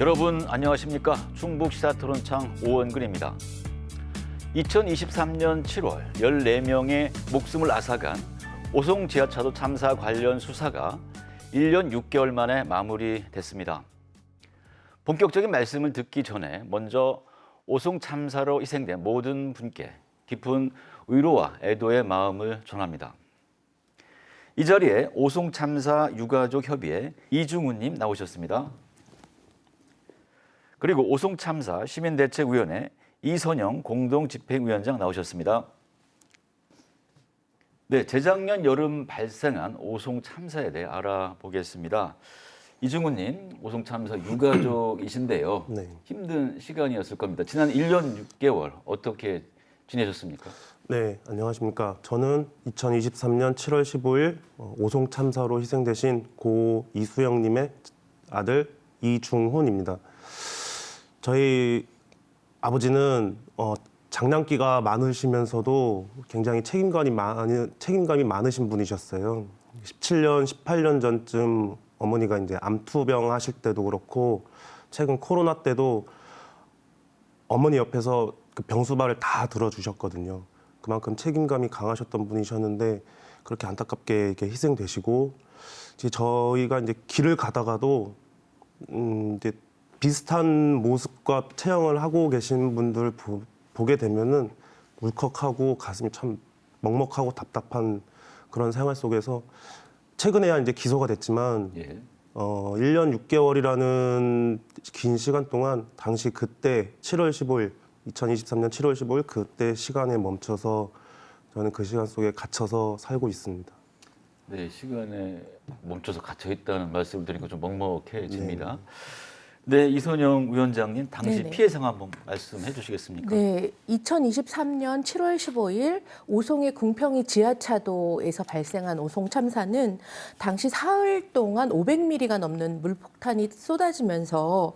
여러분 안녕하십니까? 충북 시사토론창 오원근입니다. 2023년 7월 14명의 목숨을 앗아간 오송 지하차도 참사 관련 수사가 1년 6개월 만에 마무리됐습니다. 본격적인 말씀을 듣기 전에 먼저 오송 참사로 희생된 모든 분께 깊은 위로와 애도의 마음을 전합니다. 이 자리에 오송 참사 유가족 협의회 이중훈님 나오셨습니다. 그리고 오송 참사 시민대책위원회 이선영 공동집행위원장 나오셨습니다. 네, 재작년 여름 발생한 오송 참사에 대해 알아보겠습니다. 이중훈님, 오송 참사 유가족이신데요. 네. 힘든 시간이었을 겁니다. 지난 1년 6개월 어떻게 지내셨습니까? 네, 안녕하십니까. 저는 2023년 7월 15일 오송 참사로 희생되신 고 이수영님의 아들 이중훈입니다. 저희 아버지는 장난기가 많으시면서도 굉장히 책임감이 많으신 분이셨어요. 17년, 18년 전쯤 어머니가 이제 암투병 하실 때도 그렇고 최근 코로나 때도 어머니 옆에서 그 병수발을 다 들어주셨거든요. 그만큼 책임감이 강하셨던 분이셨는데 그렇게 안타깝게 이렇게 희생되시고 이제 저희가 이제 길을 가다가도 이제 비슷한 모습과 체형을 하고 계신 분들 보게 되면은 울컥하고 가슴이 참 먹먹하고 답답한 그런 생활 속에서 최근에야 이제 기소가 됐지만 1년 6개월이라는 긴 시간 동안 당시 그때 7월 15일 2023년 7월 15일 그때 시간에 멈춰서 저는 그 시간 속에 갇혀서 살고 있습니다. 네, 시간에 멈춰서 갇혀 있다는 말씀을 드리니까 좀 먹먹해집니다. 네, 이선영 위원장님, 당시 네네. 피해 상황 한번 말씀해 주시겠습니까? 네, 2023년 7월 15일 오송의 궁평이 지하차도에서 발생한 오송 참사는 당시 사흘 동안 500mm가 넘는 물폭탄이 쏟아지면서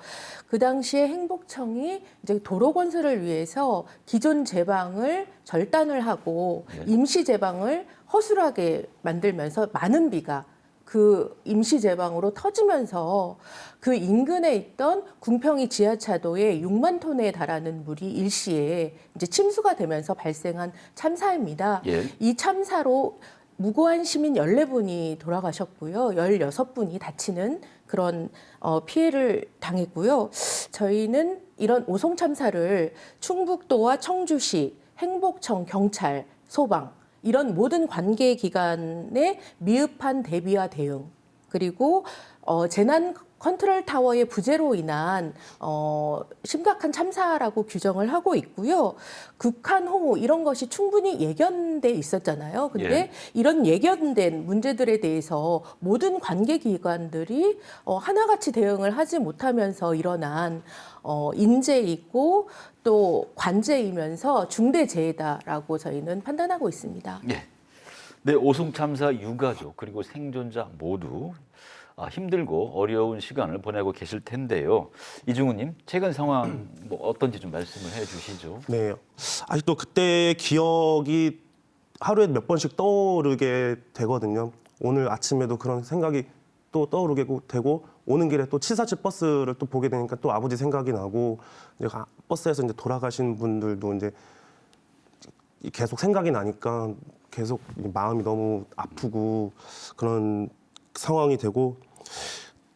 그 당시에 행복청이 이제 도로 건설을 위해서 기존 제방을 절단을 하고 임시 제방을 허술하게 만들면서 많은 비가 그 임시 제방으로 터지면서 그 인근에 있던 궁평이 지하차도에 6만 톤에 달하는 물이 일시에 이제 침수가 되면서 발생한 참사입니다. 이 참사로 무고한 시민 14분이 돌아가셨고요. 16분이 다치는 그런 피해를 당했고요. 저희는 이런 오송 참사를 충북도와 청주시, 행복청, 경찰, 소방 이런 모든 관계기관의 미흡한 대비와 대응, 그리고 재난 컨트롤 타워의 부재로 인한 심각한 참사라고 규정을 하고 있고요. 극한호우 이런 것이 충분히 예견돼 있었잖아요. 근데 이런 예견된 문제들에 대해서 모든 관계기관들이 하나같이 대응을 하지 못하면서 일어난 인재이고 또 관제이면서 중대재해다라고 저희는 판단하고 있습니다. 네, 오송 참사 유가족 그리고 생존자 모두 힘들고 어려운 시간을 보내고 계실 텐데요. 이중훈님, 최근 상황 뭐 어떤지 좀 말씀을 해주시죠. 네, 아직도 그때 기억이 하루에 몇 번씩 떠오르게 되거든요. 오늘 아침에도 그런 생각이 또 떠오르게 되고 오는 길에 또 치사치 버스를 또 보게 되니까 또 아버지 생각이 나고 이제 버스에서 이제 돌아가신 분들도 이제 계속 생각이 나니까 계속 마음이 너무 아프고 그런 상황이 되고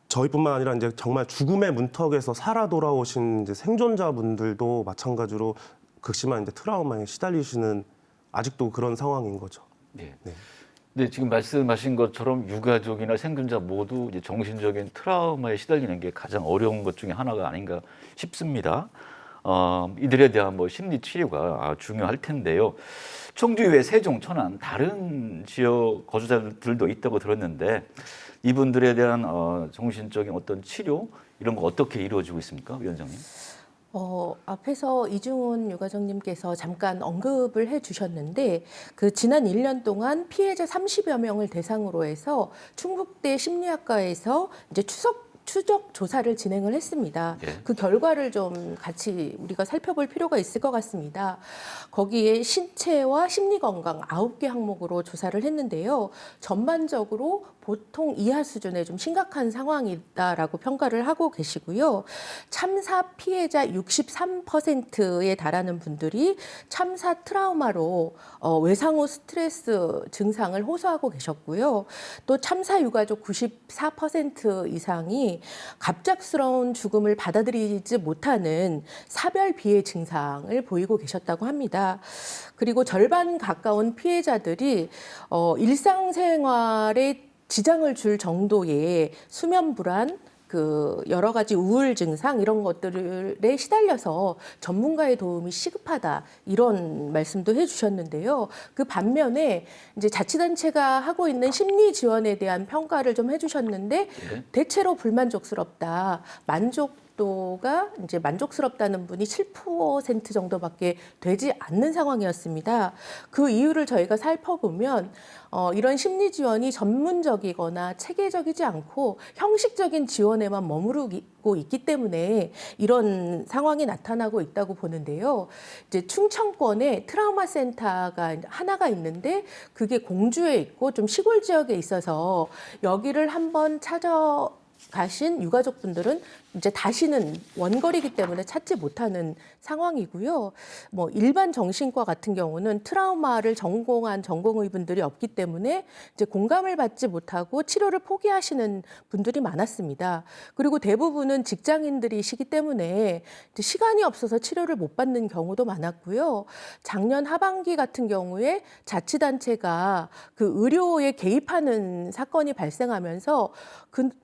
저희뿐만 아니라 이제 정말 죽음의 문턱에서 살아 돌아오신 이제 생존자분들도 마찬가지로 극심한 이제 트라우마에 시달리시는 아직도 그런 상황인 거죠. 네, 지금 말씀하신 것처럼 유가족이나 생존자 모두 이제 정신적인 트라우마에 시달리는 게 가장 어려운 것 중에 하나가 아닌가 싶습니다. 이들에 대한 뭐 심리 치료가 중요할 텐데요. 청주 이외 세종, 천안 다른 지역 거주자들도 있다고 들었는데 이분들에 대한 정신적인 어떤 치료 이런 거 어떻게 이루어지고 있습니까, 위원장님? 앞에서 이중훈 유가족님께서 잠깐 언급을 해주셨는데 그 지난 1년 동안 피해자 30여 명을 대상으로 해서 충북대 심리학과에서 이제 추적 조사를 진행을 했습니다. 그 결과를 좀 같이 우리가 살펴볼 필요가 있을 것 같습니다. 거기에 신체와 심리 건강 9개 항목으로 조사를 했는데요. 전반적으로 보통 이하 수준의 좀 심각한 상황이다라고 평가를 하고 계시고요. 참사 피해자 63%에 달하는 분들이 참사 트라우마로 외상 후 스트레스 증상을 호소하고 계셨고요. 또 참사 유가족 94% 이상이 갑작스러운 죽음을 받아들이지 못하는 사별 비애 증상을 보이고 계셨다고 합니다. 그리고 절반 가까운 피해자들이 일상생활에 지장을 줄 정도의 수면 불안, 그 여러 가지 우울 증상 이런 것들에 시달려서 전문가의 도움이 시급하다 이런 말씀도 해주셨는데요. 그 반면에 이제 자치단체가 하고 있는 심리 지원에 대한 평가를 좀 해주셨는데 대체로 불만족스럽다, 만족도가 이제 만족스럽다는 분이 7% 정도밖에 되지 않는 상황이었습니다. 그 이유를 저희가 살펴보면 이런 심리 지원이 전문적이거나 체계적이지 않고 형식적인 지원에만 머무르고 있기 때문에 이런 상황이 나타나고 있다고 보는데요. 이제 충청권에 트라우마 센터가 하나가 있는데 그게 공주에 있고 좀 시골 지역에 있어서 여기를 한번 가신 유가족분들은 이제 다시는 원거리이기 때문에 찾지 못하는 상황이고요. 뭐 일반 정신과 같은 경우는 트라우마를 전공한 전공의분들이 없기 때문에 이제 공감을 받지 못하고 치료를 포기하시는 분들이 많았습니다. 그리고 대부분은 직장인들이시기 때문에 이제 시간이 없어서 치료를 못 받는 경우도 많았고요. 작년 하반기 같은 경우에 자치단체가 그 의료에 개입하는 사건이 발생하면서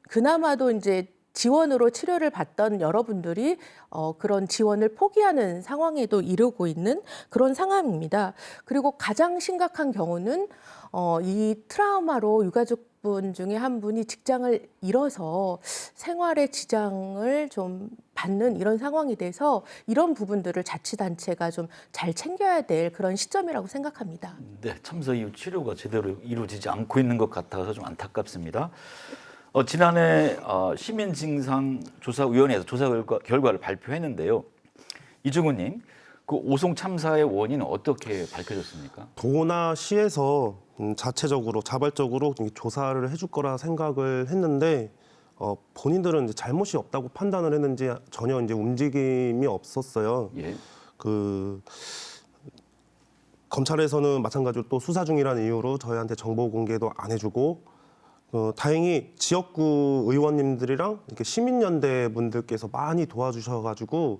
그나마도 이제 지원으로 치료를 받던 여러분들이 그런 지원을 포기하는 상황에도 이르고 있는 그런 상황입니다. 그리고 가장 심각한 경우는 이 트라우마로 유가족분 중에 한 분이 직장을 잃어서 생활에 지장을 좀 받는 이런 상황이 돼서 이런 부분들을 자치단체가 좀 잘 챙겨야 될 그런 시점이라고 생각합니다. 네, 참사 이후 치료가 제대로 이루어지지 않고 있는 것 같아서 좀 안타깝습니다. 지난해 시민진상조사위원회에서 조사 결과를 발표했는데요. 이중훈님, 그 오송 참사의 원인은 어떻게 밝혀졌습니까? 도나 시에서 자체적으로 자발적으로 조사를 해줄 거라 생각을 했는데 본인들은 이제 잘못이 없다고 판단을 했는지 전혀 이제 움직임이 없었어요. 예. 그 검찰에서는 마찬가지로 또 수사 중이라는 이유로 저희한테 정보 공개도 안 해주고. 다행히 지역구 의원님들이랑 이렇게 시민연대 분들께서 많이 도와주셔가지고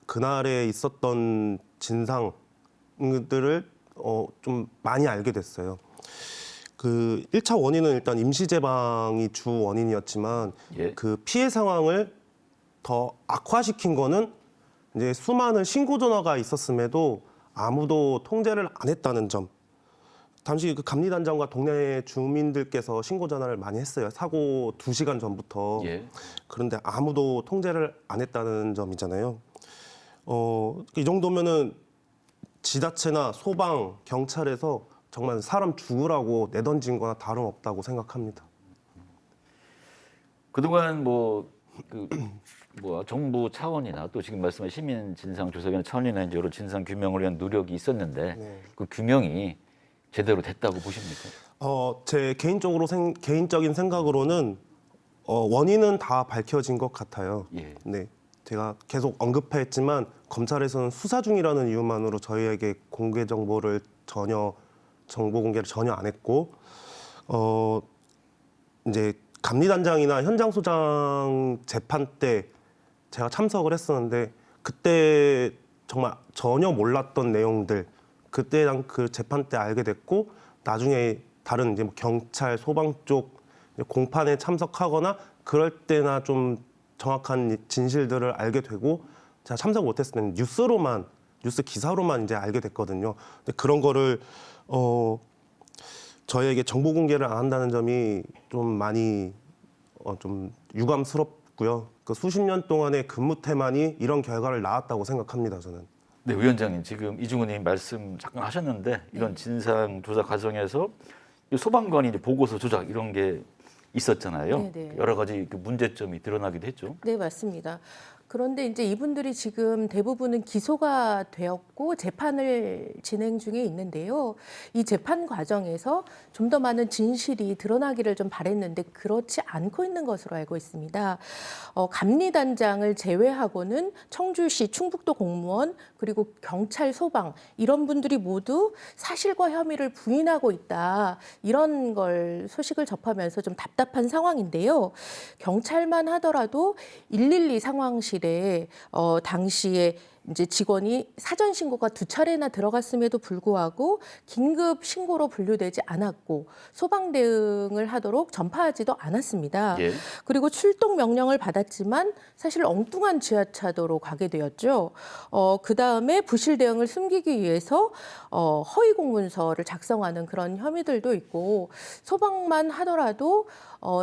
그날에 있었던 진상들을 좀 많이 알게 됐어요. 그 1차 원인은 일단 임시재방이 주 원인이었지만 그 피해 상황을 더 악화시킨 거는 이제 수많은 신고 전화가 있었음에도 아무도 통제를 안 했다는 점. 당시 그 감리단장과 동네 주민들께서 신고 전화를 많이 했어요. 사고 2시간 전부터. 그런데 아무도 통제를 안 했다는 점이잖아요. 이 정도면은 지자체나 소방, 경찰에서 정말 사람 죽으라고 내던진 거나 다름없다고 생각합니다. 그동안 정부 차원이나 또 지금 말씀하신 시민진상조사위원회 차원이나 이제 여러 진상 규명을 위한 노력이 있었는데 그 규명이 제대로 됐다고 보십니까? 제 개인적인 생각으로는 원인은 다 밝혀진 것 같아요. 네, 제가 계속 언급했지만 검찰에서는 수사 중이라는 이유만으로 저희에게 정보 공개를 전혀 안 했고, 이제 감리단장이나 현장소장 재판 때 제가 참석을 했었는데 그때 정말 전혀 몰랐던 내용들. 그때랑 그 재판 때 알게 됐고 나중에 다른 이제 경찰, 소방 쪽 공판에 참석하거나 그럴 때나 좀 정확한 진실들을 알게 되고 제가 참석 못했을 때는 뉴스 기사로만 이제 알게 됐거든요. 근데 그런 거를 저희에게 정보 공개를 안 한다는 점이 좀 많이 좀 유감스럽고요. 그 수십 년 동안의 근무 태만이 이런 결과를 낳았다고 생각합니다. 저는. 네, 위원장님 지금 이중훈님 말씀 잠깐 하셨는데 이런 진상조사 과정에서 소방관이 이제 보고서 조작 이런 게 있었잖아요. 여러 가지 그 문제점이 드러나기도 했죠. 네, 맞습니다. 그런데 이제 이분들이 지금 대부분은 기소가 되었고 재판을 진행 중에 있는데요. 이 재판 과정에서 좀 더 많은 진실이 드러나기를 좀 바랬는데 그렇지 않고 있는 것으로 알고 있습니다. 감리단장을 제외하고는 청주시 충북도 공무원 그리고 경찰 소방 이런 분들이 모두 사실과 혐의를 부인하고 있다. 이런 걸 소식을 접하면서 좀 답답한 상황인데요. 경찰만 하더라도 112 상황실에 당시에 이제 직원이 사전 신고가 2차례나 들어갔음에도 불구하고 긴급 신고로 분류되지 않았고 소방 대응을 하도록 전파하지도 않았습니다. 예. 그리고 출동 명령을 받았지만 사실 엉뚱한 지하차도로 가게 되었죠. 그 다음에 부실 대응을 숨기기 위해서 허위 공문서를 작성하는 그런 혐의들도 있고 소방만 하더라도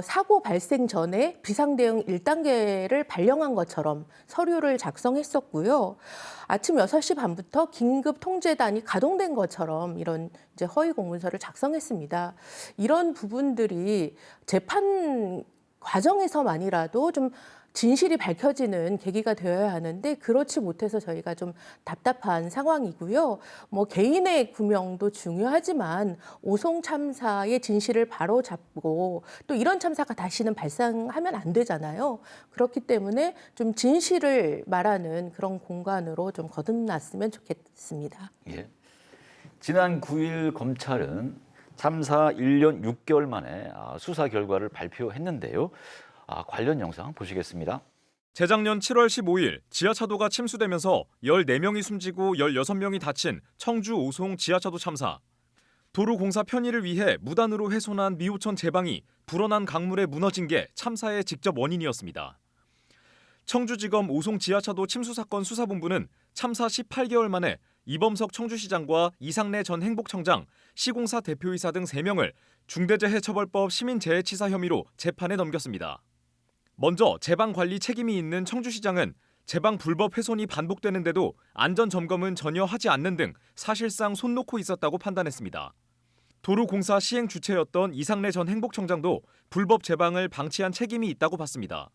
사고 발생 전에 비상대응 1단계를 발령한 것처럼 서류를 작성했었고요. 아침 6시 반부터 긴급 통제단이 가동된 것처럼 이런 이제 허위 공문서를 작성했습니다. 이런 부분들이 재판 과정에서만이라도 좀 진실이 밝혀지는 계기가 되어야 하는데 그렇지 못해서 저희가 좀 답답한 상황이고요. 뭐 개인의 구명도 중요하지만 오송 참사의 진실을 바로 잡고 또 이런 참사가 다시는 발생하면 안 되잖아요. 그렇기 때문에 좀 진실을 말하는 그런 공간으로 좀 거듭났으면 좋겠습니다. 예. 지난 9일 검찰은 참사 1년 6개월 만에 수사 결과를 발표했는데요. 관련 영상 보시겠습니다. 재작년 7월 15일 지하차도가 침수되면서 14명이 숨지고 16명이 다친 청주 오송 지하차도 참사. 도로공사 편의를 위해 무단으로 훼손한 미호천 제방이 불어난 강물에 무너진 게 참사의 직접 원인이었습니다. 청주지검 오송 지하차도 침수 사건 수사본부는 참사 18개월 만에 이범석 청주시장과 이상래 전 행복청장, 시공사 대표이사 등 3명을 중대재해처벌법 시민재해치사 혐의로 재판에 넘겼습니다. 먼저 제방 관리 책임이 있는 청주시장은 제방 불법 훼손이 반복되는데도 안전점검은 전혀 하지 않는 등 사실상 손 놓고 있었다고 판단했습니다. 도로공사 시행 주체였던 이상래 전 행복청장도 불법 제방을 방치한 책임이 있다고 봤습니다.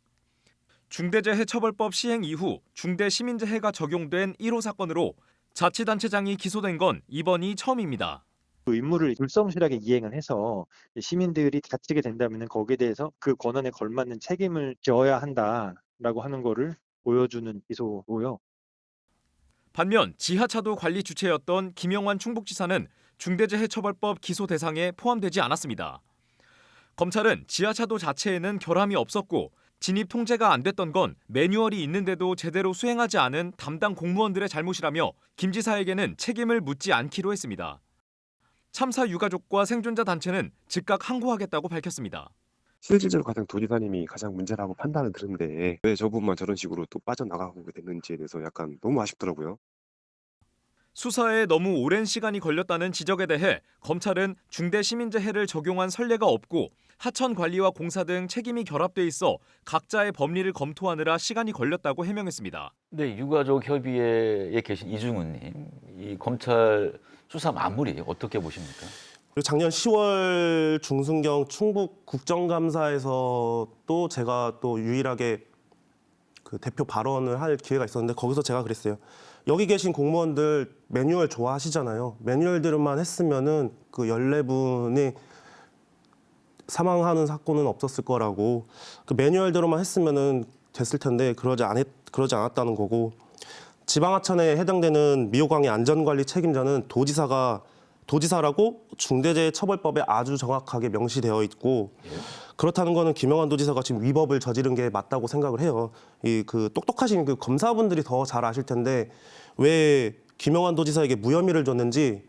중대재해처벌법 시행 이후 중대시민재해가 적용된 1호 사건으로 자치단체장이 기소된 건 이번이 처음입니다. 그 임무를 불성실하게 이행을 해서 시민들이 다치게 된다면 거기에 대해서 그 권한에 걸맞는 책임을 져야 한다라고 하는 거를 보여주는 기소고요. 반면 지하차도 관리 주체였던 김영환 충북지사는 중대재해처벌법 기소 대상에 포함되지 않았습니다. 검찰은 지하차도 자체에는 결함이 없었고 진입 통제가 안 됐던 건 매뉴얼이 있는데도 제대로 수행하지 않은 담당 공무원들의 잘못이라며 김 지사에게는 책임을 묻지 않기로 했습니다. 참사 유가족과 생존자 단체는 즉각 항고하겠다고 밝혔습니다. 실질적으로 가장 도지사님이 가장 문제라고 판단을 드는데 왜 저분만 저런 식으로 또 빠져나가고 됐는지에 대해서 약간 너무 아쉽더라고요. 수사에 너무 오랜 시간이 걸렸다는 지적에 대해 검찰은 중대시민재해를 적용한 선례가 없고 하천 관리와 공사 등 책임이 결합돼 있어 각자의 법리를 검토하느라 시간이 걸렸다고 해명했습니다. 네, 유가족 협의회에 계신 이중훈님, 이 검찰 수사 마무리 어떻게 보십니까? 그리고 작년 10월 중순경 충북 국정감사에서 또 제가 또 유일하게 그 대표 발언을 할 기회가 있었는데 거기서 제가 그랬어요. 여기 계신 공무원들 매뉴얼 좋아하시잖아요. 매뉴얼들만 했으면은 그 14분이 사망하는 사건은 없었을 거라고 그 매뉴얼대로만 했으면은 됐을 텐데 그러지 않았다는 거고 지방하천에 해당되는 미호강의 안전관리 책임자는 도지사라고 중대재해처벌법에 아주 정확하게 명시되어 있고 그렇다는 거는 김영환 도지사가 지금 위법을 저지른 게 맞다고 생각을 해요. 이 그 똑똑하신 그 검사분들이 더 잘 아실 텐데 왜 김영환 도지사에게 무혐의를 줬는지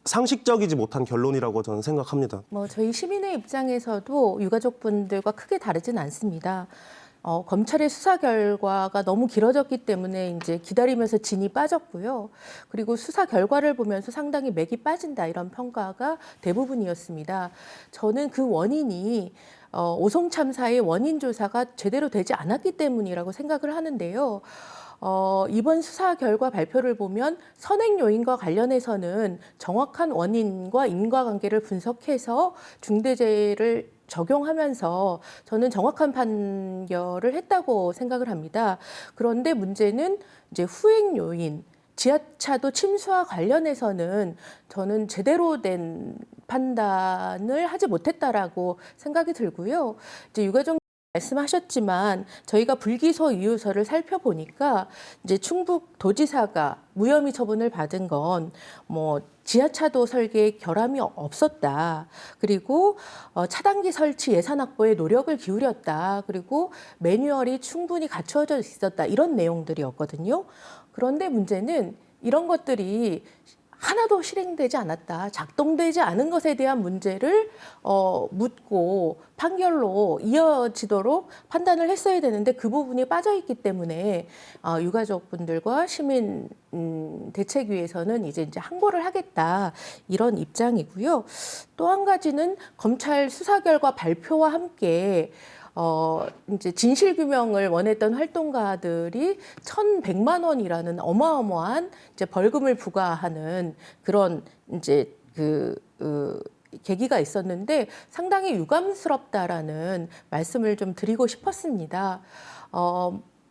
상식적이지 못한 결론이라고 저는 생각합니다. 저희 시민의 입장에서도 유가족분들과 크게 다르진 않습니다. 검찰의 수사 결과가 너무 길어졌기 때문에 이제 기다리면서 진이 빠졌고요. 그리고 수사 결과를 보면서 상당히 맥이 빠진다 이런 평가가 대부분이었습니다. 저는 그 원인이 오송 참사의 원인 조사가 제대로 되지 않았기 때문이라고 생각을 하는데요. 이번 수사 결과 발표를 보면 선행 요인과 관련해서는 정확한 원인과 인과관계를 분석해서 중대재해를 적용하면서 저는 정확한 판결을 했다고 생각을 합니다. 그런데 문제는 이제 후행 요인, 지하차도 침수와 관련해서는 저는 제대로 된 판단을 하지 못했다라고 생각이 들고요. 이제 유가족 말씀하셨지만 저희가 불기소 이유서를 살펴보니까 이제 충북 도지사가 무혐의 처분을 받은 건 뭐 지하차도 설계에 결함이 없었다. 그리고 차단기 설치 예산 확보에 노력을 기울였다. 그리고 매뉴얼이 충분히 갖추어져 있었다. 이런 내용들이었거든요. 그런데 문제는 이런 것들이 하나도 실행되지 않았다. 작동되지 않은 것에 대한 문제를 묻고 판결로 이어지도록 판단을 했어야 되는데 그 부분이 빠져있기 때문에 유가족분들과 시민 대책위에서는 이제 항고를 하겠다 이런 입장이고요. 또 한 가지는 검찰 수사 결과 발표와 함께 이제 진실 규명을 원했던 활동가들이 1,100만 원이라는 어마어마한 이제 벌금을 부과하는 그런 이제 계기가 있었는데 상당히 유감스럽다라는 말씀을 좀 드리고 싶었습니다.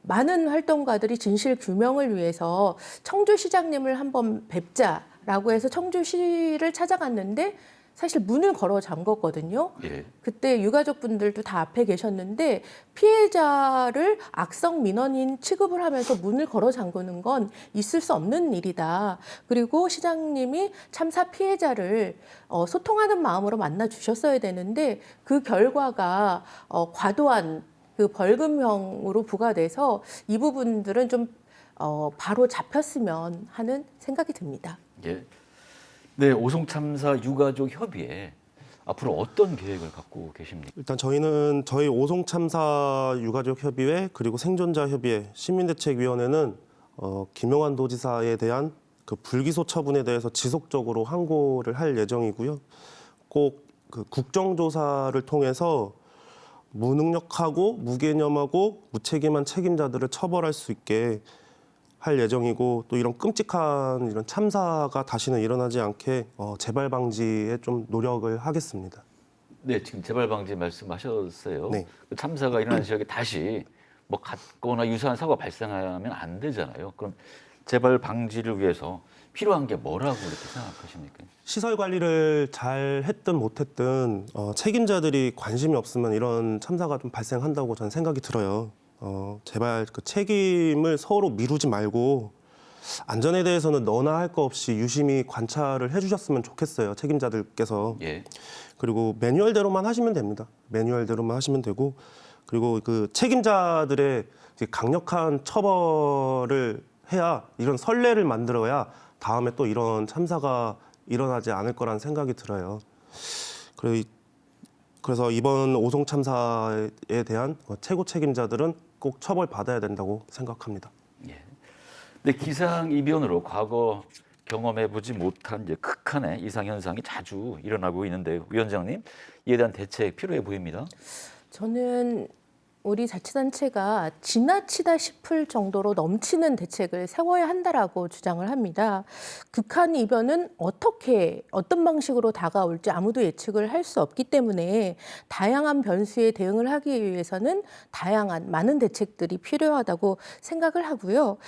많은 활동가들이 진실 규명을 위해서 청주시장님을 한번 뵙자라고 해서 청주시를 찾아갔는데 사실 문을 걸어 잠궜거든요. 예. 그때 유가족분들도 다 앞에 계셨는데 피해자를 악성 민원인 취급을 하면서 문을 걸어 잠그는 건 있을 수 없는 일이다. 그리고 시장님이 참사 피해자를 소통하는 마음으로 만나 주셨어야 되는데 그 결과가 과도한 그 벌금형으로 부과돼서 이 부분들은 좀 바로 잡혔으면 하는 생각이 듭니다. 예. 네, 오송 참사 유가족 협의회 앞으로 어떤 계획을 갖고 계십니까? 일단 저희는 저희 오송 참사 유가족 협의회 그리고 생존자 협의회 시민대책위원회는 김용환 도지사에 대한 그 불기소 처분에 대해서 지속적으로 항고를 할 예정이고요. 꼭 그 국정조사를 통해서 무능력하고 무개념하고 무책임한 책임자들을 처벌할 수 있게 할 예정이고 또 이런 끔찍한 이런 참사가 다시는 일어나지 않게 재발 방지에 좀 노력을 하겠습니다. 네, 지금 재발 방지 말씀하셨어요. 네. 그 참사가 일어난 지역에 다시 뭐 같거나 유사한 사고가 발생하면 안 되잖아요. 그럼 재발 방지를 위해서 필요한 게 뭐라고 이렇게 생각하십니까? 시설 관리를 잘 했든 못했든 책임자들이 관심이 없으면 이런 참사가 좀 발생한다고 저는 생각이 들어요. 제발 그 책임을 서로 미루지 말고 안전에 대해서는 너나 할 거 없이 유심히 관찰을 해주셨으면 좋겠어요. 책임자들께서. 예. 그리고 매뉴얼대로만 하시면 됩니다. 매뉴얼대로만 하시면 되고 그리고 그 책임자들의 강력한 처벌을 해야 이런 선례를 만들어야 다음에 또 이런 참사가 일어나지 않을 거라는 생각이 들어요. 그래서 이번 오송 참사에 대한 최고 책임자들은 꼭 처벌받아야 된다고 생각합니다. 예. 근데 기상 이변으로 과거 경험해보지 못한 이제 극한의 이상 현상이 자주 일어나고 있는데 위원장님 이에 대한 대책 필요해 보입니다. 저는 우리 자치단체가 지나치다 싶을 정도로 넘치는 대책을 세워야 한다라고 주장을 합니다. 극한 이변은 어떤 방식으로 다가올지 아무도 예측을 할 수 없기 때문에 다양한 변수에 대응을 하기 위해서는 많은 대책들이 필요하다고 생각을 하고요.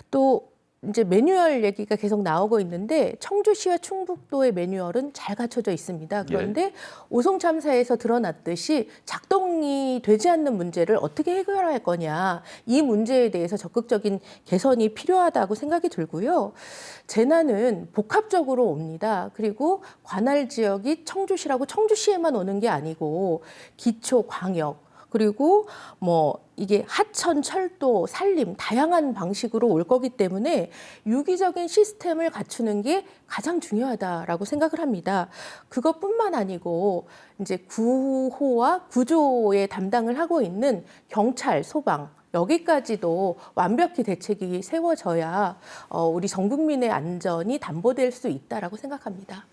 또 이제 매뉴얼 얘기가 계속 나오고 있는데 청주시와 충북도의 매뉴얼은 잘 갖춰져 있습니다. 그런데 오송 참사에서 드러났듯이 작동이 되지 않는 문제를 어떻게 해결할 거냐, 이 문제에 대해서 적극적인 개선이 필요하다고 생각이 들고요. 재난은 복합적으로 옵니다. 그리고 관할 지역이 청주시라고 청주시에만 오는 게 아니고 기초, 광역, 그리고 이게 하천, 철도, 산림 다양한 방식으로 올 거기 때문에 유기적인 시스템을 갖추는 게 가장 중요하다라고 생각을 합니다. 그것뿐만 아니고 이제 구호와 구조의 담당을 하고 있는 경찰, 소방 여기까지도 완벽히 대책이 세워져야 우리 전 국민의 안전이 담보될 수 있다라고 생각합니다.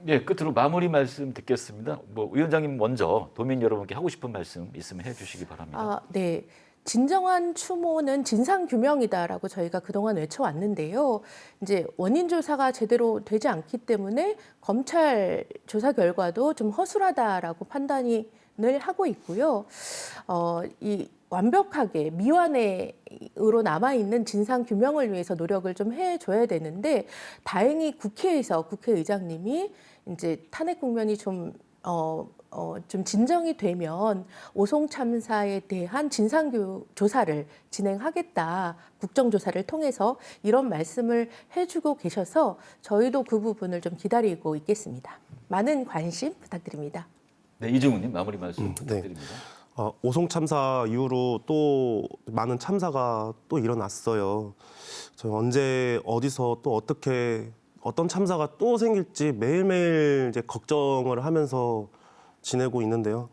네, 끝으로 마무리 말씀 듣겠습니다. 위원장님 먼저 도민 여러분께 하고 싶은 말씀 있으면 해주시기 바랍니다. 네. 진정한 추모는 진상규명이다라고 저희가 그동안 외쳐왔는데요. 이제 원인 조사가 제대로 되지 않기 때문에 검찰 조사 결과도 좀 허술하다라고 판단이 하고 있고요. 이 완벽하게 미완으로 남아있는 진상 규명을 위해서 노력을 좀 해줘야 되는데 다행히 국회에서 국회의장님이 이제 탄핵 국면이 좀 진정이 되면 오송 참사에 대한 진상 조사를 진행하겠다. 국정조사를 통해서 이런 말씀을 해주고 계셔서 저희도 그 부분을 좀 기다리고 있겠습니다. 많은 관심 부탁드립니다. 네, 이중훈님 마무리 말씀 네. 부탁드립니다. 오송 참사 이후로 또 많은 참사가 또 일어났어요. 저 언제 어디서 또 어떤 참사가 또 생길지 매일매일 이제 걱정을 하면서 지내고 있는데요.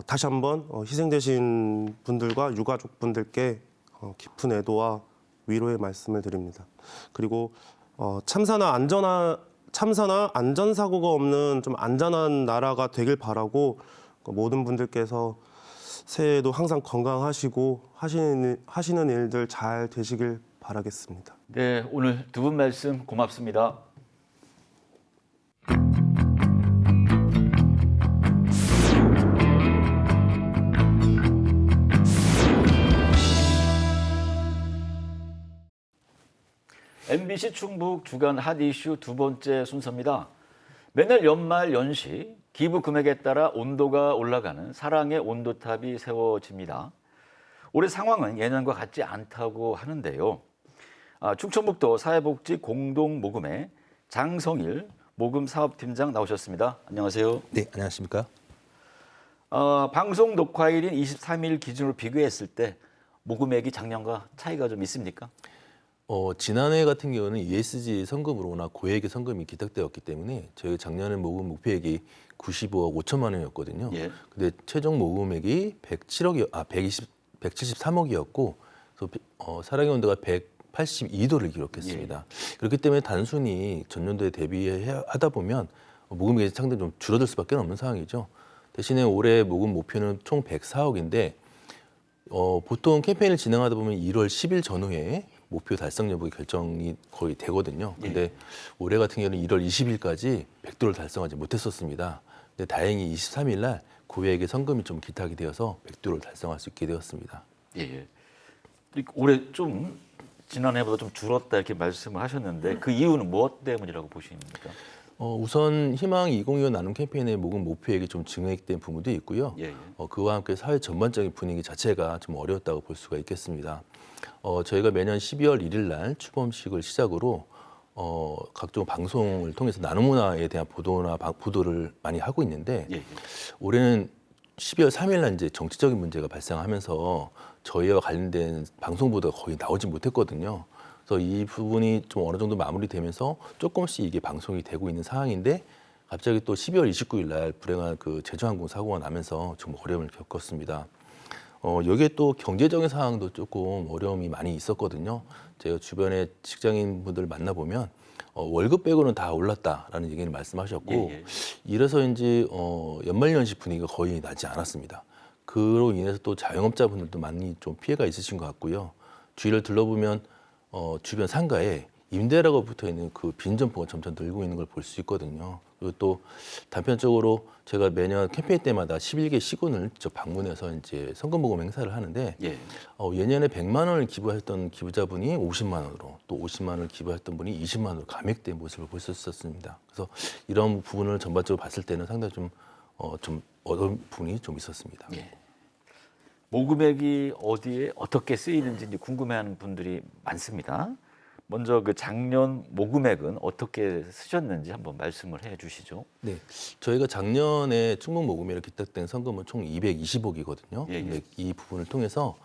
다시 한번 희생되신 분들과 유가족분들께 깊은 애도와 위로의 말씀을 드립니다. 그리고 참사나 안전사고가 없는 좀 안전한 나라가 되길 바라고 모든 분들께서 새해에도 항상 건강하시고 하시는 일들 잘 되시길 바라겠습니다. 네, 오늘 두 분 말씀 고맙습니다. MBC 충북 주간 핫 이슈 두 번째 순서입니다. 매달 연말 연시 기부 금액에 따라 온도가 올라가는 사랑의 온도탑이 세워집니다. 올해 상황은 예년과 같지 않다고 하는데요. 충청북도 사회복지 공동모금회 장성일 모금사업팀장 나오셨습니다. 안녕하세요. 네, 안녕하십니까? 방송 녹화일인 23일 기준으로 비교했을 때 모금액이 작년과 차이가 좀 있습니까? 지난해 같은 경우는 ESG 성금으로 워낙 고액의 성금이 기탁되었기 때문에 저희 작년에 모금 목표액이 95억 5천만 원이었거든요. 예. 근데 최종 모금액이 173억이었고 그래서 사랑의 온도가 182도를 기록했습니다. 그렇기 때문에 단순히 전년도에 대비하다 보면 모금액이 상당히 좀 줄어들 수밖에 없는 상황이죠. 대신에 올해 모금 목표는 총 104억인데 보통 캠페인을 진행하다 보면 1월 10일 전후에 목표 달성 여부 결정이 거의 되거든요. 근데 올해 같은 경우는 1월 20일까지 100도를 달성하지 못했었습니다. 근데 다행히 23일 날 고액의 성금이 좀 기탁이 되어서 100도를 달성할 수 있게 되었습니다. 예. 올해 좀 지난해보다 좀 줄었다 이렇게 말씀을 하셨는데 그 이유는 무엇 때문이라고 보십니까? 우선 희망 2025 나눔 캠페인의 모금 목표액이 좀 증액된 부분도 있고요. 그와 함께 사회 전반적인 분위기 자체가 좀 어려웠다고 볼 수가 있겠습니다. 저희가 매년 12월 1일 날 추범식을 시작으로 각종 방송을 통해서 나눔 문화에 대한 보도를 많이 하고 있는데 올해는 12월 3일 날 이제 정치적인 문제가 발생하면서 저희와 관련된 방송 보도가 거의 나오지 못했거든요. 그래서 이 부분이 좀 어느 정도 마무리되면서 조금씩 이게 방송이 되고 있는 상황인데 갑자기 또 12월 29일 날 불행한 그 제주항공 사고가 나면서 좀 어려움을 겪었습니다. 여기에 또 경제적인 상황도 조금 어려움이 많이 있었거든요. 제가 주변에 직장인분들 만나보면 월급 빼고는 다 올랐다라는 얘기를 말씀하셨고 이래서인지 연말연시 분위기가 거의 나지 않았습니다. 그로 인해서 또 자영업자분들도 많이 좀 피해가 있으신 것 같고요. 주위를 둘러보면 주변 상가에 임대라고 붙어 있는 그 빈 점포가 점점 늘고 있는 걸 볼 수 있거든요. 그리고 또 단편적으로 제가 매년 캠페인 때마다 11개 시군을 직접 방문해서 이제 선거모금 행사를 하는데 예년에 100만 원을 기부했던 기부자분이 50만 원으로 또 50만 원을 기부했던 분이 20만 원으로 감액된 모습을 볼 수 있었습니다. 그래서 이런 부분을 전반적으로 봤을 때는 상당히 좀 어려운 부분이 좀 있었습니다. 모금액이 어디에 어떻게 쓰이는지 이제 궁금해하는 분들이 많습니다. 먼저 그 작년 모금액은 어떻게 쓰셨는지 한번 말씀을 해주시죠. 네, 저희가 작년에 충북 모금회로 기탁된 성금은 총 220억이거든요. 근데 이 부분을 통해서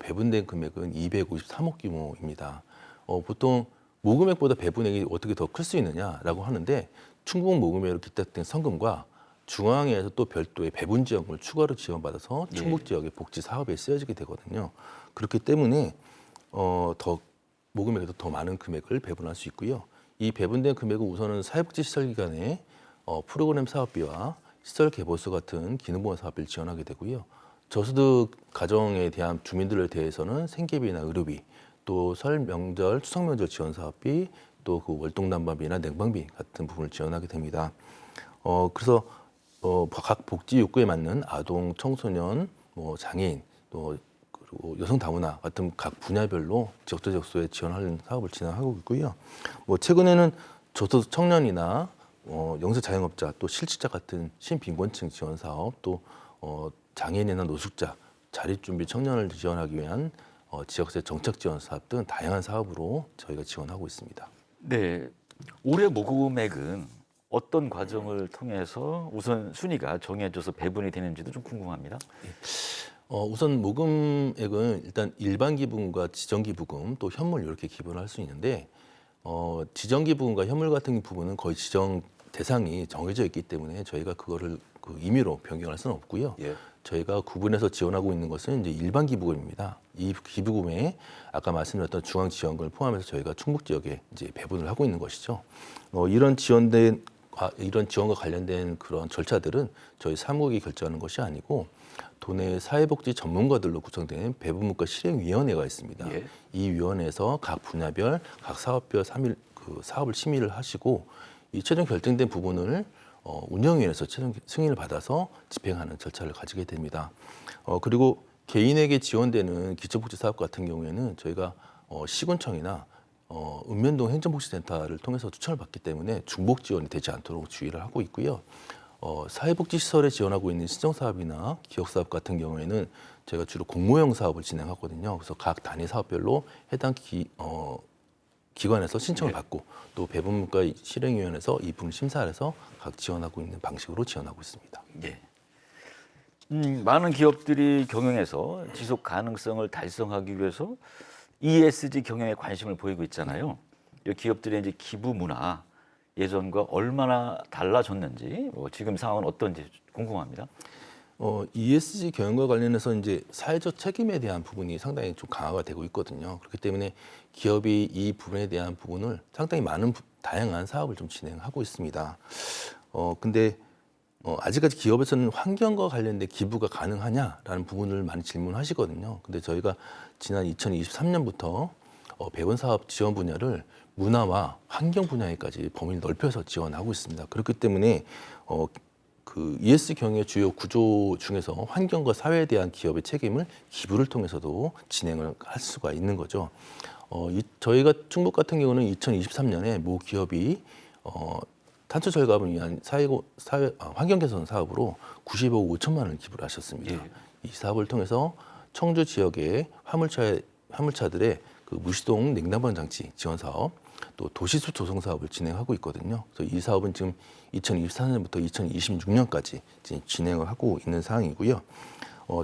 배분된 금액은 253억 규모입니다. 보통 모금액보다 배분액이 어떻게 더 클 수 있느냐라고 하는데 충북 모금회로 기탁된 성금과 중앙에서 또 별도의 배분 지원금을 추가로 지원받아서 충북 지역의 복지 사업에 쓰여지게 되거든요. 그렇기 때문에 더 모금액에도 더 많은 금액을 배분할 수 있고요. 이 배분된 금액은 우선은 사회복지시설기관의 프로그램 사업비와 시설 개보수 같은 기능보험 사업비를 지원하게 되고요. 저소득 가정에 대한 주민들에 대해서는 생계비나 의료비, 또 설 명절, 추석 명절 지원 사업비, 또 그 월동 난방비나 냉방비 같은 부분을 지원하게 됩니다. 그래서 각 복지 욕구에 맞는 아동, 청소년, 뭐 장애인, 또 그리고 여성 다문화 같은 각 분야별로 지역적소에 지원하는 사업을 진행하고 있고요. 뭐 최근에는 저소득 청년이나 영세 자영업자, 또 실직자 같은 신빈곤층 지원 사업, 또 장애인이나 노숙자, 자립준비 청년을 지원하기 위한 지역세 정책 지원 사업 등 다양한 사업으로 저희가 지원하고 있습니다. 네, 올해 모금액은 어떤 과정을 통해서 우선 순위가 정해져서 배분이 되는지도 좀 궁금합니다. 우선 모금액은 일단 일반 기부금과 지정 기부금 또 현물 이렇게 기부를 할 수 있는데 지정 기부금과 현물 같은 부분은 거의 지정 대상이 정해져 있기 때문에 저희가 그거를 그 임의로 변경할 수는 없고요. 예. 저희가 구분해서 지원하고 있는 것은 이제 일반 기부금입니다. 이 기부금에 아까 말씀드렸던 중앙 지원금을 포함해서 저희가 충북 지역에 이제 배분을 하고 있는 것이죠. 이런 지원과 관련된 그런 절차들은 저희 사무국이 결정하는 것이 아니고 도내 사회복지 전문가들로 구성된 배분문과 실행위원회가 있습니다. 예. 이 위원회에서 각 분야별, 각 사업별 사업을 심의를 하시고 이 최종 결정된 부분을 운영위원회에서 최종 승인을 받아서 집행하는 절차를 가지게 됩니다. 그리고 개인에게 지원되는 기초복지 사업 같은 경우에는 저희가 시군청이나 읍면동 행정복지센터를 통해서 추천을 받기 때문에 중복 지원이 되지 않도록 주의를 하고 있고요. 사회복지시설에 지원하고 있는 신정사업이나 기업사업 같은 경우에는 저희가 주로 공모형 사업을 진행하거든요. 그래서 각 단위 사업별로 해당 기관에서 신청을 받고 또 배분문과 실행위원회에서 이 부분 심사를 해서 각 지원하고 있는 방식으로 지원하고 있습니다. 예. 많은 기업들이 경영에서 지속 가능성을 달성하기 위해서 ESG 경영에 관심을 보이고 있잖아요. 이 기업들의 이제 기부 문화 예전과 얼마나 달라졌는지 지금 상황은 어떤지 궁금합니다. ESG 경영과 관련해서 이제 사회적 책임에 대한 부분이 상당히 좀 강화가 되고 있거든요. 그렇기 때문에 기업이 이 부분에 대한 부분을 상당히 많은 다양한 사업을 좀 진행하고 있습니다. 근데 아직까지 기업에서는 환경과 관련된 기부가 가능하냐라는 부분을 많이 질문하시거든요. 근데 저희가 지난 2023년부터 배분 사업 지원 분야를 문화와 환경 분야에까지 범위를 넓혀서 지원하고 있습니다. 그렇기 때문에 그 ESG 경영의 주요 구조 중에서 환경과 사회에 대한 기업의 책임을 기부를 통해서도 진행을 할 수가 있는 거죠. 저희가 충북 같은 경우는 2023년에 모 기업이 탄소 절감을 위한 환경 개선 사업으로 95억 5천만 원을 기부를 하셨습니다. 예. 이 사업을 통해서 청주 지역의 화물차들의 그 무시동 냉난방 장치 지원 사업, 또 도시숲 조성 사업을 진행하고 있거든요. 그래서 이 사업은 지금 2024년부터 2026년까지 진행을 하고 있는 상황이고요.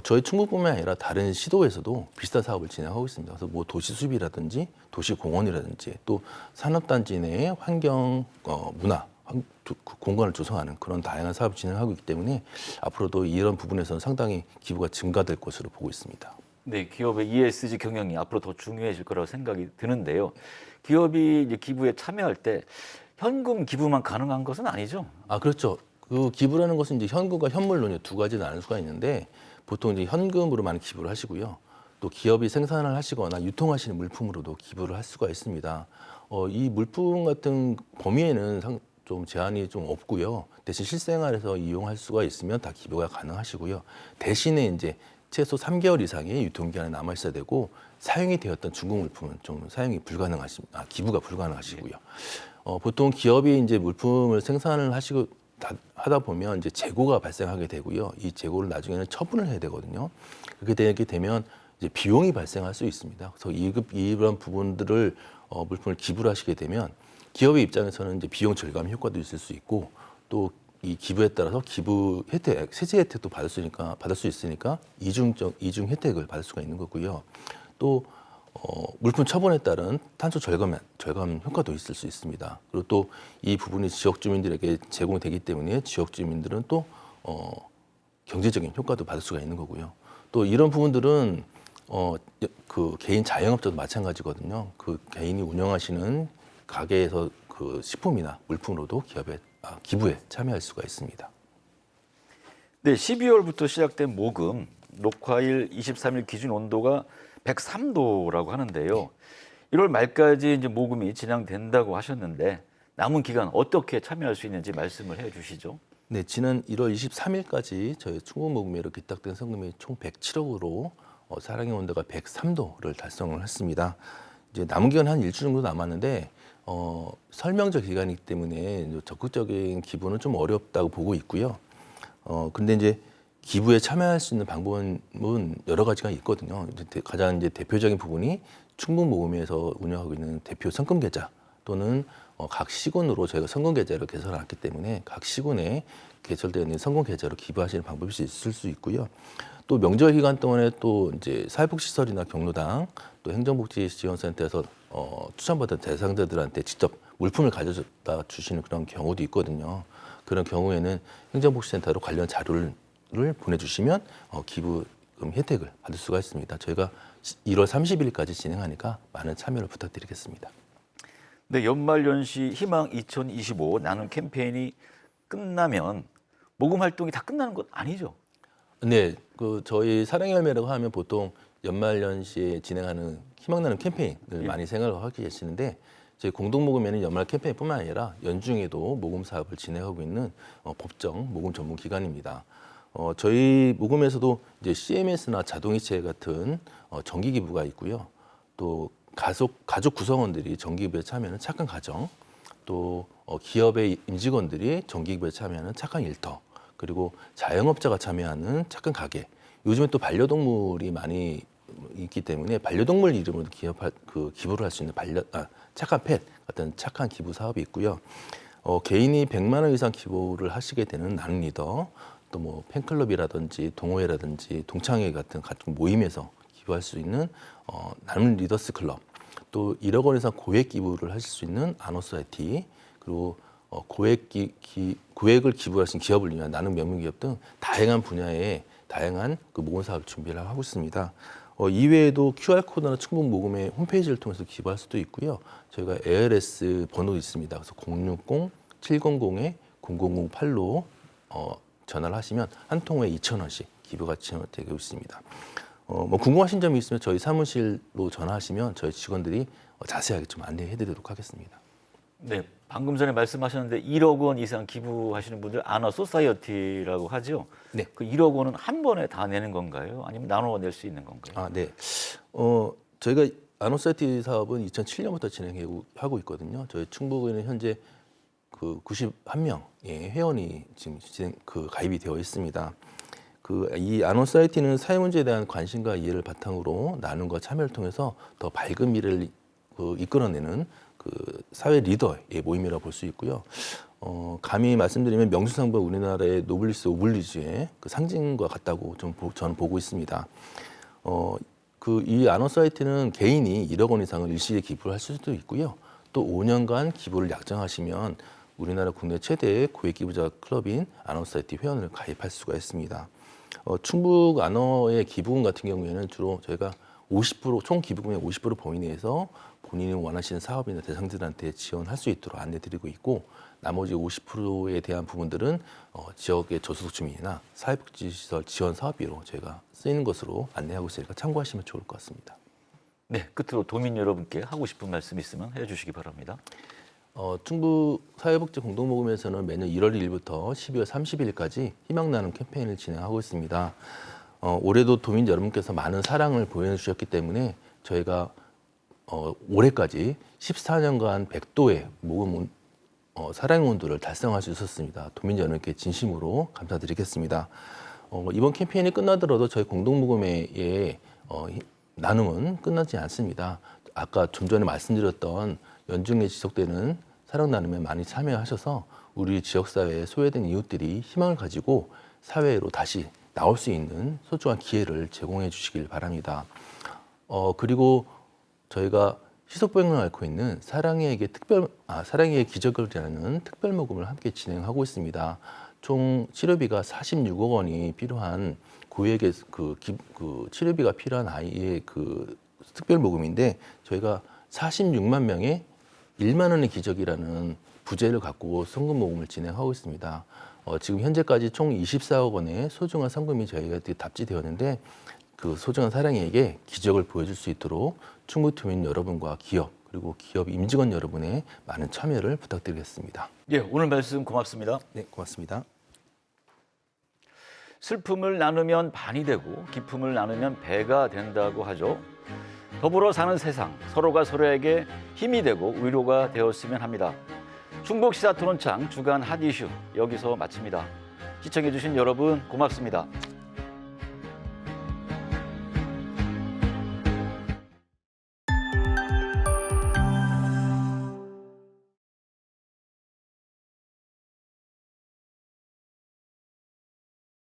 저희 충북뿐만 아니라 다른 시도에서도 비슷한 사업을 진행하고 있습니다. 그래서 뭐 도시숲이라든지 도시공원이라든지 또 산업단지 내의 환경, 문화, 공간을 조성하는 그런 다양한 사업을 진행하고 있기 때문에 앞으로도 이런 부분에서는 상당히 기부가 증가될 것으로 보고 있습니다. 네, 기업의 ESG 경영이 앞으로 더 중요해질 거라고 생각이 드는데요. 기업이 이제 기부에 참여할 때 현금 기부만 가능한 것은 아니죠? 그렇죠. 그 기부라는 것은 이제 현금과 현물로 두 가지 나눌 수가 있는데 보통 이제 현금으로 많이 기부를 하시고요. 또 기업이 생산을 하시거나 유통하시는 물품으로도 기부를 할 수가 있습니다. 이 물품 같은 범위에는 좀 제한이 좀 없고요. 대신 실생활에서 이용할 수가 있으면 다 기부가 가능하시고요. 대신에 이제 최소 3개월 이상의 유통기한이 남아 있어야 되고 사용이 되었던 중고 물품은 좀 사용이 불가능하십니다. 기부가 불가능하시고요. 보통 기업이 이제 물품을 생산을 하다 보면 이제 재고가 발생하게 되고요. 이 재고를 나중에는 처분을 해야 되거든요. 그렇게 되게 되면 이제 비용이 발생할 수 있습니다. 그래서 이런 부분들을 물품을 기부를 하시게 되면 기업의 입장에서는 이제 비용 절감 효과도 있을 수 있고 또 이 기부에 따라서 기부 혜택, 세제 혜택도 받을 수 있으니까 이중 혜택을 받을 수가 있는 거고요. 또 물품 처분에 따른 탄소 절감 효과도 있을 수 있습니다. 그리고 또 이 부분이 지역 주민들에게 제공되기 때문에 지역 주민들은 또 경제적인 효과도 받을 수가 있는 거고요. 또 이런 부분들은 그 개인 자영업자도 마찬가지거든요. 그 개인이 운영하시는 가게에서 그 식품이나 물품으로도 기부에 참여할 수가 있습니다. 네, 12월부터 시작된 모금 녹화일 23일 기준 온도가 103도라고 하는데요. 1월 말까지 이제 모금이 진행된다고 하셨는데 남은 기간 어떻게 참여할 수 있는지 말씀을 해 주시죠. 네, 지난 1월 23일까지 저희 충북모금회로 기탁된 성금이 총 107억으로 사랑의 온도가 103도를 달성을 했습니다. 이제 남은 기간 한 일주 정도 남았는데 설명적 기간이기 때문에 적극적인 기부는 좀 어렵다고 보고 있고요. 근데 이제 기부에 참여할 수 있는 방법은 여러 가지가 있거든요. 가장 이제 대표적인 부분이 충북모금회에서 운영하고 있는 대표 성금 계좌 또는 각 시군으로 저희가 성금 계좌를 개설해놨기 때문에 각 시군에 개설되어 있는 성금 계좌로 기부하시는 방법이 있을 수 있고요. 또 명절 기간 동안에 또 이제 사회복지시설이나 경로당 또 행정복지지원센터에서 추천받은 대상자들한테 직접 물품을 가져다 주시는 그런 경우도 있거든요. 그런 경우에는 행정복지센터로 관련 자료를 보내주시면 기부금 혜택을 받을 수가 있습니다. 저희가 1월 30일까지 진행하니까 많은 참여를 부탁드리겠습니다. 네, 연말연시 희망 2025 나눔 캠페인이 끝나면 모금 활동이 다 끝나는 건 아니죠? 네, 그 저희 사랑의 열매라고 하면 보통 연말연시에 진행하는 희망 나눔 캠페인을 많이 생각을 하고 계시는데 저희 공동모금회는 연말 캠페인뿐만 아니라 연중에도 모금 사업을 진행하고 있는 법정 모금 전문 기관입니다. 저희 모금에서도 이제 CMS나 자동이체 같은 정기 기부가 있고요. 또 가족 구성원들이 정기 기부에 참여하는 착한 가정, 또 기업의 임직원들이 정기 기부에 참여하는 착한 일터, 그리고 자영업자가 참여하는 착한 가게. 요즘에 또 반려동물이 많이 있기 때문에 반려동물 이름으로 기부를 할 수 있는 착한 펫 같은 착한 기부 사업이 있고요. 개인이 100만 원 이상 기부를 하시게 되는 나눔 리더, 또 뭐 팬클럽이라든지 동호회라든지 동창회 같은 모임에서 기부할 수 있는 나눔 리더스 클럽, 또 1억 원 이상 고액 기부를 하실 수 있는 아노소사이티, 그리고 고액을 기부하신 기업을 위한 나눔 명문기업 등 다양한 분야의 다양한 그 모금 사업 준비를 하고 있습니다. 이외에도 QR코드나 충북모금회 홈페이지를 통해서 기부할 수도 있고요. 저희가 ARS 번호도 있습니다. 그래서 060-700-0008로 전화를 하시면 한 통에 2,000원씩 기부가 지원되고 있습니다. 뭐 궁금하신 점이 있으면 저희 사무실로 전화하시면 저희 직원들이 자세하게 좀 안내해드리도록 하겠습니다. 네, 방금 전에 말씀하셨는데 1억 원 이상 기부하시는 분들 아너 소사이어티라고 하죠. 네. 그 1억 원은 한 번에 다 내는 건가요? 아니면 나눠 낼 수 있는 건가요? 아, 네. 저희가 아노사이티 사업은 2007년부터 진행하고 있거든요. 저희 충북에는 현재 그 91명의 회원이 지금 가입이 되어 있습니다. 이 아노사이티는 사회 문제에 대한 관심과 이해를 바탕으로 나눔과 참여를 통해서 더 밝은 미래를 이끌어내는 사회 리더의 모임이라고 볼 수 있고요. 감히 말씀드리면 명수상부 우리나라의 노블리스 오블리주의 그 상징과 같다고 저는 보고 있습니다. 이 아노사이티는 개인이 1억 원 이상을 일시에 기부를 할 수도 있고요. 또 5년간 기부를 약정하시면 우리나라 국내 최대의 고액 기부자 클럽인 아노사이티 회원을 가입할 수가 있습니다. 충북 아너의 기부금 같은 경우에는 주로 저희가 50% 총 기부금의 50% 범위 내에서 본인이 원하시는 사업이나 대상들한테 지원할 수 있도록 안내드리고 있고, 나머지 50%에 대한 부분들은 지역의 저소득 주민이나 사회복지시설 지원 사업비로 저희가 쓰이는 것으로 안내하고 있으니까 참고하시면 좋을 것 같습니다. 네, 끝으로 도민 여러분께 하고 싶은 말씀 있으면 해주시기 바랍니다. 충북 사회복지 공동모금회에서는 매년 1월 1일부터 12월 30일까지 희망나눔 캠페인을 진행하고 있습니다. 올해도 도민 여러분께서 많은 사랑을 보여주셨기 때문에 저희가 올해까지 14년간 100도의 모금 사랑의 온도를 달성할 수 있었습니다. 도민 여러분께 진심으로 감사드리겠습니다. 이번 캠페인이 끝나더라도 저희 공동모금회의 나눔은 끝나지 않습니다. 아까 좀 전에 말씀드렸던 연중에 지속되는 사랑 나눔에 많이 참여하셔서 우리 지역사회에 소외된 이웃들이 희망을 가지고 사회로 다시 나올 수 있는 소중한 기회를 제공해 주시길 바랍니다. 그리고 저희가 시속병을 앓고 있는 사랑의 기적을이라는 특별 모금을 함께 진행하고 있습니다. 총 치료비가 46억 원이 필요한 고액의 치료비가 필요한 아이의 특별 모금인데, 저희가 46만 명의 1만 원의 기적이라는 부제를 갖고 성금 모금을 진행하고 있습니다. 지금 현재까지 총 24억 원의 소중한 성금이 저희가 답지되었는데, 그 소중한 사랑이에게 기적을 보여줄 수 있도록 충북도민 여러분과 기업, 그리고 기업 임직원 여러분의 많은 참여를 부탁드리겠습니다. 예, 오늘 말씀 고맙습니다. 네, 고맙습니다. 슬픔을 나누면 반이 되고 기쁨을 나누면 배가 된다고 하죠. 더불어 사는 세상, 서로가 서로에게 힘이 되고 위로가 되었으면 합니다. 충북 시사토론창 주간 핫 이슈 여기서 마칩니다. 시청해주신 여러분 고맙습니다.